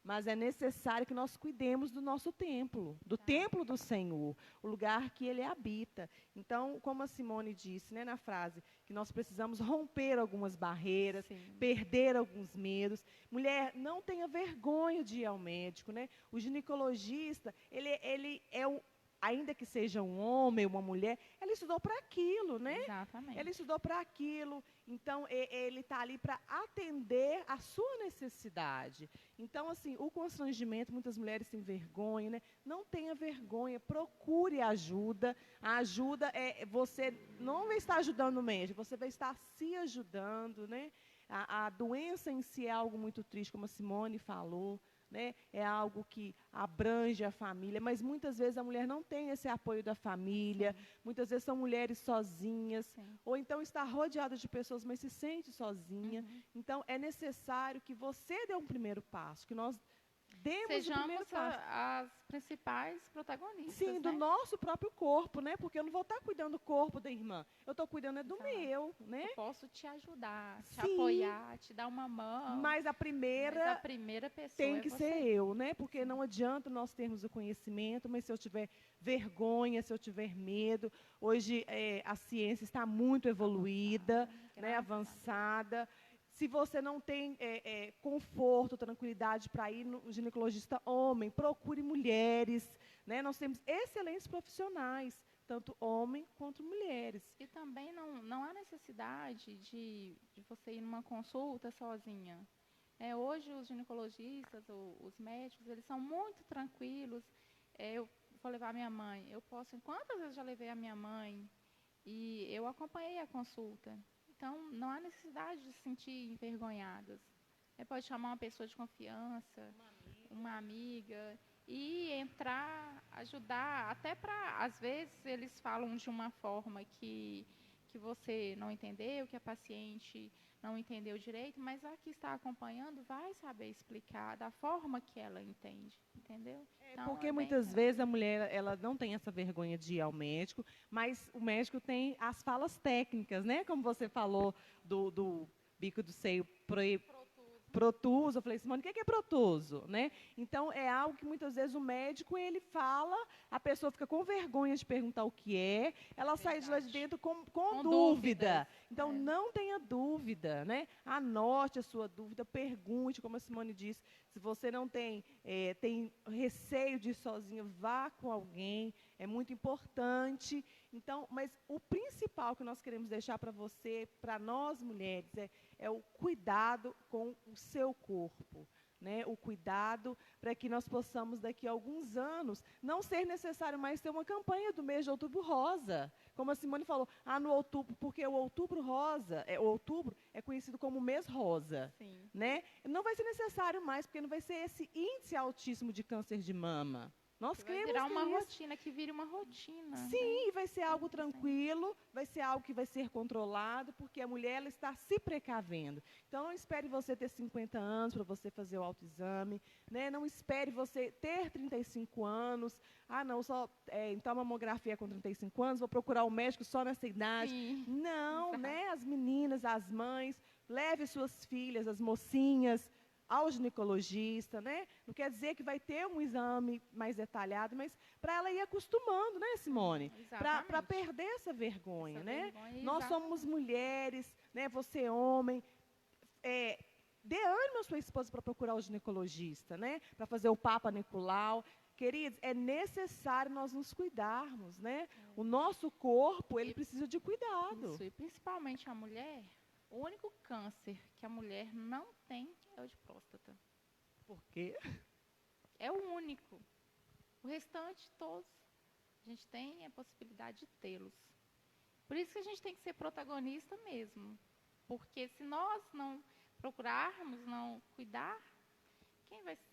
[SPEAKER 1] Mas é necessário que nós cuidemos do nosso templo, do templo do Senhor, o lugar que ele habita. Então, como a Simone disse, né, na frase, que nós precisamos romper algumas barreiras, perder alguns medos. Mulher, não tenha vergonha de ir ao médico, né? O ginecologista, ele é o... Ainda que seja um homem, uma mulher, ele estudou para aquilo, né?
[SPEAKER 2] Exatamente.
[SPEAKER 1] Ele estudou para aquilo, então ele está ali para atender a sua necessidade. Então, assim, o constrangimento, muitas mulheres têm vergonha, né? Não tenha vergonha, procure ajuda. A ajuda você não vai estar ajudando o médico, você vai estar se ajudando, né? A doença em si é algo muito triste, como a Simone falou. Né? É algo que abrange a família, mas muitas vezes a mulher não tem esse apoio da família, muitas vezes são mulheres sozinhas, ou então está rodeada de pessoas, mas se sente sozinha. Então, é necessário que você dê um primeiro passo, que nós demos o primeiro passo.
[SPEAKER 2] As principais protagonistas.
[SPEAKER 1] Sim, do nosso próprio corpo, né? Porque eu não vou estar cuidando do corpo da irmã, eu estou cuidando do meu, né?
[SPEAKER 2] Eu posso te ajudar, te apoiar, te dar uma mão.
[SPEAKER 1] Mas a primeira
[SPEAKER 2] pessoa
[SPEAKER 1] tem que ser eu, né? Porque não adianta nós termos o conhecimento, mas se eu tiver vergonha, se eu tiver medo, hoje a ciência está muito evoluída, né? Avançada. Se você não tem conforto, tranquilidade para ir no ginecologista homem, procure mulheres, né? Nós temos excelentes profissionais, tanto homem quanto mulheres.
[SPEAKER 2] E também não há necessidade de você ir numa consulta sozinha. Hoje os ginecologistas, os médicos, eles são muito tranquilos. Eu vou levar minha mãe, quantas vezes já levei a minha mãe e eu acompanhei a consulta. Então, não há necessidade de se sentir envergonhadas. Pode chamar uma pessoa de confiança, uma amiga, e entrar, ajudar, até para, às vezes, eles falam de uma forma que você não entendeu, que a paciente não entendeu direito, mas a que está acompanhando vai saber explicar da forma que ela entende, entendeu? Então,
[SPEAKER 1] porque muitas vezes a mulher ela não tem essa vergonha de ir ao médico, mas o médico tem as falas técnicas, né? Como você falou do bico do seio protuso. Eu falei, Simone, o que é protuso? Né? Então, é algo que muitas vezes o médico ele fala, a pessoa fica com vergonha de perguntar o que é, ela sai de lá de dentro com dúvida. Então, não tenha dúvida, né? Anote a sua dúvida, pergunte, como a Simone disse, se você não tem receio de ir sozinha, vá com alguém, é muito importante. Então, mas o principal que nós queremos deixar para você, para nós mulheres, é o cuidado com o seu corpo, né? O cuidado para que nós possamos, daqui a alguns anos, não ser necessário mais ter uma campanha do mês de Outubro Rosa. Como a Simone falou, no outubro, porque o Outubro Rosa, o outubro é conhecido como mês rosa. Né? Não vai ser necessário mais, porque não vai ser esse índice altíssimo de câncer de mama. Nós
[SPEAKER 2] Que vai
[SPEAKER 1] cremos
[SPEAKER 2] virar uma
[SPEAKER 1] nisso.
[SPEAKER 2] rotina, que vire uma rotina. Né?
[SPEAKER 1] Sim, vai ser algo
[SPEAKER 2] Sim.
[SPEAKER 1] tranquilo, vai ser algo que vai ser controlado, porque a mulher ela está se precavendo. Então, não espere você ter 50 anos para você fazer o autoexame, né? Não espere você ter 35 anos. Ah, não, então a mamografia é com 35 anos, vou procurar um médico só nessa idade.
[SPEAKER 2] Sim.
[SPEAKER 1] Não,
[SPEAKER 2] Exato.
[SPEAKER 1] né? As meninas, as mães, leve suas filhas, as mocinhas, ao ginecologista, né? Não quer dizer que vai ter um exame mais detalhado, mas para ela ir acostumando, né, Simone? Para
[SPEAKER 2] Exatamente.
[SPEAKER 1] perder essa vergonha,
[SPEAKER 2] Essa
[SPEAKER 1] né?
[SPEAKER 2] vergonha,
[SPEAKER 1] Nós somos mulheres, né? Você homem, dê ânimo à sua esposa para procurar o ginecologista, né? Para fazer o Papa Nicolau. Queridos, é necessário nós nos cuidarmos, né? O nosso corpo, ele precisa de cuidado.
[SPEAKER 2] Isso, e principalmente a mulher, o único câncer que a mulher não tem é o de próstata.
[SPEAKER 1] Por quê?
[SPEAKER 2] É o único. O restante, todos, a gente tem a possibilidade de tê-los. Por isso que a gente tem que ser protagonista mesmo. Porque se nós não procurarmos, não cuidar,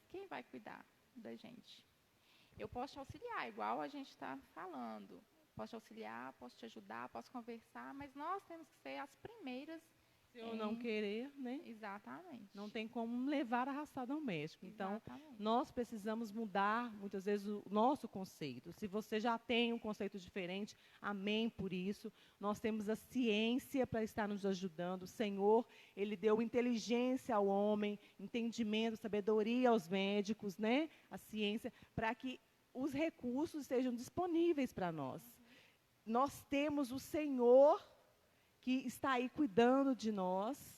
[SPEAKER 2] quem vai cuidar da gente? Eu posso te auxiliar, igual a gente está falando. Posso te auxiliar, posso te ajudar, posso conversar, mas nós temos que ser as primeiras.
[SPEAKER 1] Se eu não querer, né?
[SPEAKER 2] Exatamente.
[SPEAKER 1] Não tem como levar arrastado ao médico. Então,
[SPEAKER 2] Exatamente.
[SPEAKER 1] nós precisamos mudar, muitas vezes, o nosso conceito. Se você já tem um conceito diferente, amém por isso. Nós temos a ciência para estar nos ajudando. O Senhor, Ele deu inteligência ao homem, entendimento, sabedoria aos médicos, né? A ciência, para que os recursos sejam disponíveis para nós. Nós temos o Senhor que está aí cuidando de nós,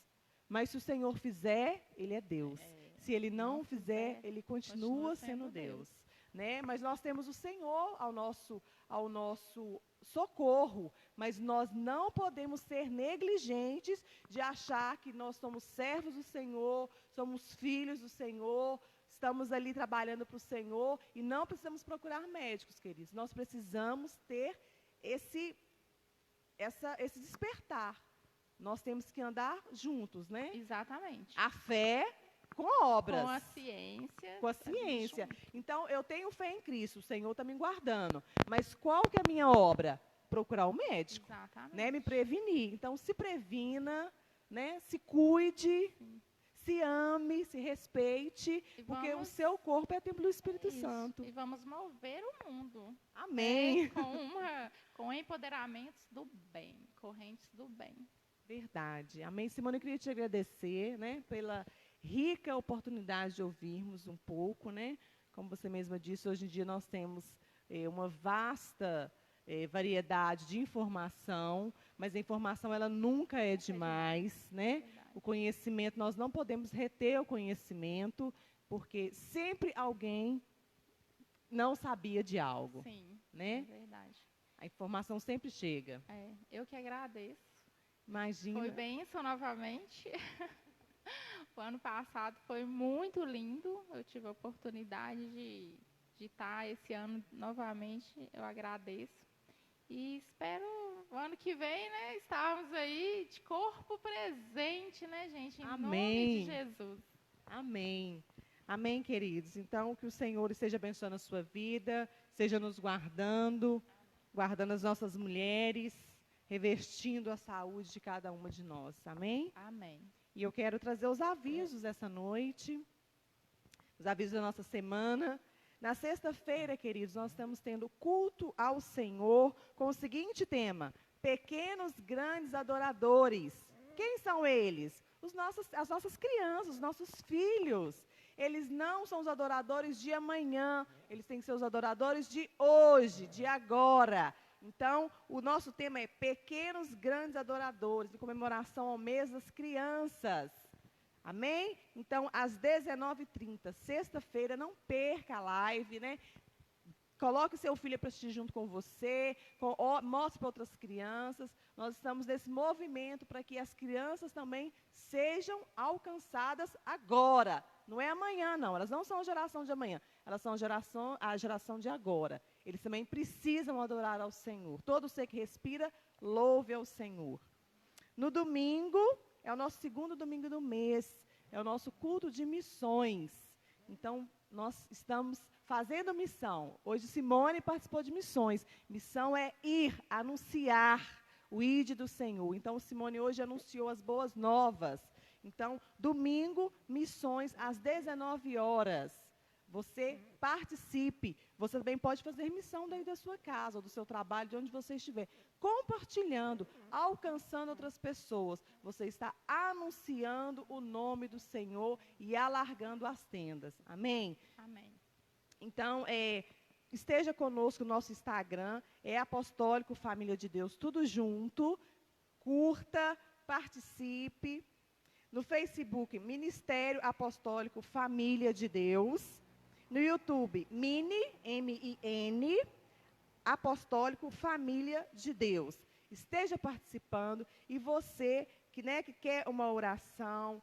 [SPEAKER 1] mas se o Senhor fizer, Ele é Deus. Se Ele não fizer, Ele continua sendo Deus. Né? Mas nós temos o Senhor ao nosso socorro, mas nós não podemos ser negligentes de achar que nós somos servos do Senhor, somos filhos do Senhor, estamos ali trabalhando para o Senhor e não precisamos procurar médicos, queridos. Nós precisamos ter esse despertar. Nós temos que andar juntos, né?
[SPEAKER 2] Exatamente.
[SPEAKER 1] A fé com obras.
[SPEAKER 2] Com a ciência.
[SPEAKER 1] Com a ciência. Então, eu tenho fé em Cristo, o Senhor está me guardando. Mas qual que é a minha obra? Procurar o médico.
[SPEAKER 2] Exatamente.
[SPEAKER 1] Né? Me prevenir. Então, se previna, né? Se cuide, se ame, se respeite, porque o seu corpo é templo do Espírito Santo.
[SPEAKER 2] E vamos mover o mundo.
[SPEAKER 1] Amém.
[SPEAKER 2] Com empoderamentos do bem, correntes do bem.
[SPEAKER 1] Verdade. Amém. Simone, eu queria te agradecer, né, pela rica oportunidade de ouvirmos um pouco, né? Como você mesma disse, hoje em dia nós temos uma vasta variedade de informação, mas a informação ela nunca é demais, né?
[SPEAKER 2] Verdade.
[SPEAKER 1] O conhecimento, nós não podemos reter o conhecimento, porque sempre alguém não sabia de algo.
[SPEAKER 2] Sim,
[SPEAKER 1] né?
[SPEAKER 2] É verdade.
[SPEAKER 1] A informação sempre chega.
[SPEAKER 2] Eu que agradeço.
[SPEAKER 1] Imagina.
[SPEAKER 2] Foi bênção novamente. O ano passado foi muito lindo. Eu tive a oportunidade de estar esse ano novamente. Eu agradeço. E espero o ano que vem, né, estarmos aí de corpo presente, né, gente? Em nome de Jesus.
[SPEAKER 1] Amém. Amém, queridos. Então, que o Senhor esteja abençoando a sua vida, esteja nos guardando, guardando as nossas mulheres, revestindo a saúde de cada uma de nós. Amém?
[SPEAKER 2] Amém.
[SPEAKER 1] E eu quero trazer os avisos essa noite, os avisos da nossa semana. Na sexta-feira, queridos, nós estamos tendo culto ao Senhor com o seguinte tema: pequenos, grandes adoradores. Quem são eles? As nossas crianças, os nossos filhos. Eles não são os adoradores de amanhã, eles têm que ser os adoradores de hoje, de agora. Então, o nosso tema é pequenos, grandes adoradores, em comemoração ao mês das crianças. Amém? Então, às 19h30, sexta-feira, não perca a live, né? Coloque o seu filho para assistir junto com você, mostre para outras crianças. Nós estamos nesse movimento para que as crianças também sejam alcançadas agora. Não é amanhã, não. Elas não são a geração de amanhã. Elas são a geração de agora. Eles também precisam adorar ao Senhor. Todo ser que respira, louve ao Senhor. No domingo, é o nosso segundo domingo do mês. É o nosso culto de missões. Então, nós estamos fazendo missão. Hoje Simone participou de missões. Missão é ir, anunciar o ID do Senhor. Então, Simone hoje anunciou as boas novas. Então, domingo, missões às 19 horas. Você participe. Você também pode fazer missão daí da sua casa, ou do seu trabalho, de onde você estiver. Compartilhando, alcançando outras pessoas. Você está anunciando o nome do Senhor e alargando as tendas. Amém?
[SPEAKER 2] Amém.
[SPEAKER 1] Então, esteja conosco no nosso Instagram, é Apostólico Família de Deus, tudo junto. Curta, participe. No Facebook, Ministério Apostólico Família de Deus. No YouTube, M-I-N, Apostólico Família de Deus. Esteja participando. E você que quer uma oração,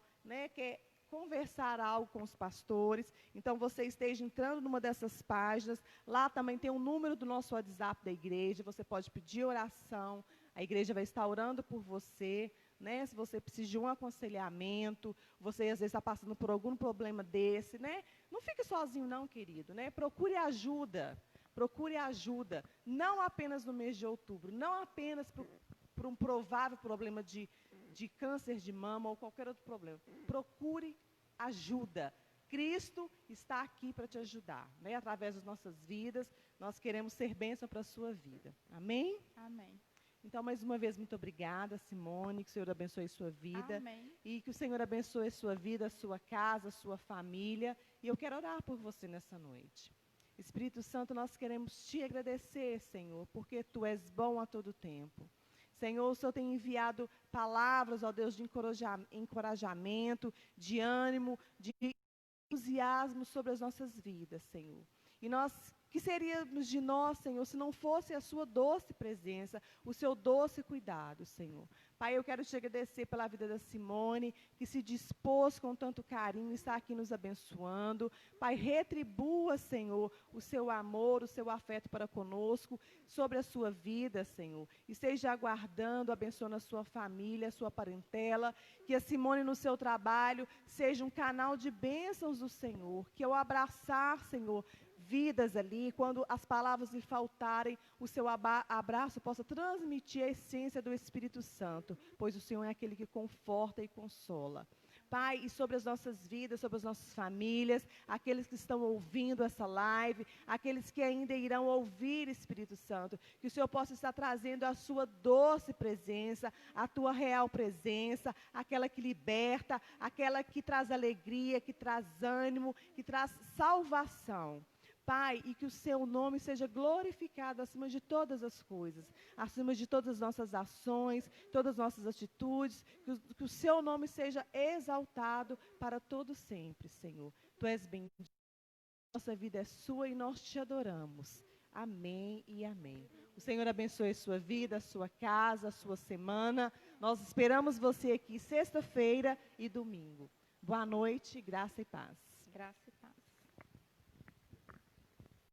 [SPEAKER 1] quer conversar algo com os pastores, então você esteja entrando numa dessas páginas. Lá também tem o número do nosso WhatsApp da igreja. Você pode pedir oração. A igreja vai estar orando por você. Se você precisa de um aconselhamento, você às vezes está passando por algum problema desse, não fique sozinho não, querido, procure ajuda, não apenas no mês de outubro, não apenas por um provável problema de câncer de mama ou qualquer outro problema, procure ajuda. Cristo está aqui para te ajudar, através das nossas vidas, nós queremos ser bênção para a sua vida, amém?
[SPEAKER 2] Amém.
[SPEAKER 1] Então, mais uma vez, muito obrigada, Simone, que o Senhor abençoe a sua vida.
[SPEAKER 2] Amém.
[SPEAKER 1] E que o Senhor abençoe a sua vida, a sua casa, a sua família. E eu quero orar por você nessa noite. Espírito Santo, nós queremos te agradecer, Senhor, porque Tu és bom a todo tempo. Senhor, o Senhor tem enviado palavras, ó Deus, de encorajamento, de ânimo, de entusiasmo sobre as nossas vidas, Senhor. E nós, que seríamos de nós, Senhor, se não fosse a sua doce presença, o seu doce cuidado, Senhor. Pai, eu quero te agradecer pela vida da Simone, que se dispôs com tanto carinho, está aqui nos abençoando. Pai, retribua, Senhor, o seu amor, o seu afeto para conosco, sobre a sua vida, Senhor. Esteja aguardando, abençoando a sua família, a sua parentela, que a Simone no seu trabalho seja um canal de bênçãos do Senhor, que ao abraçar, Senhor, vidas ali, quando as palavras lhe faltarem, o seu abraço possa transmitir a essência do Espírito Santo, pois o Senhor é aquele que conforta e consola. Pai, e sobre as nossas vidas, sobre as nossas famílias, aqueles que estão ouvindo essa live, aqueles que ainda irão ouvir, Espírito Santo, que o Senhor possa estar trazendo a sua doce presença, a tua real presença, aquela que liberta, aquela que traz alegria, que traz ânimo, que traz salvação. Pai, e que o seu nome seja glorificado acima de todas as coisas, acima de todas as nossas ações, todas as nossas atitudes, que o seu nome seja exaltado para todo sempre, Senhor. Tu és bendito, nossa vida é sua e nós te adoramos. Amém e amém. O Senhor abençoe a sua vida, a sua casa, a sua semana. Nós esperamos você aqui sexta-feira e domingo. Boa noite, graça e paz.
[SPEAKER 2] Graça e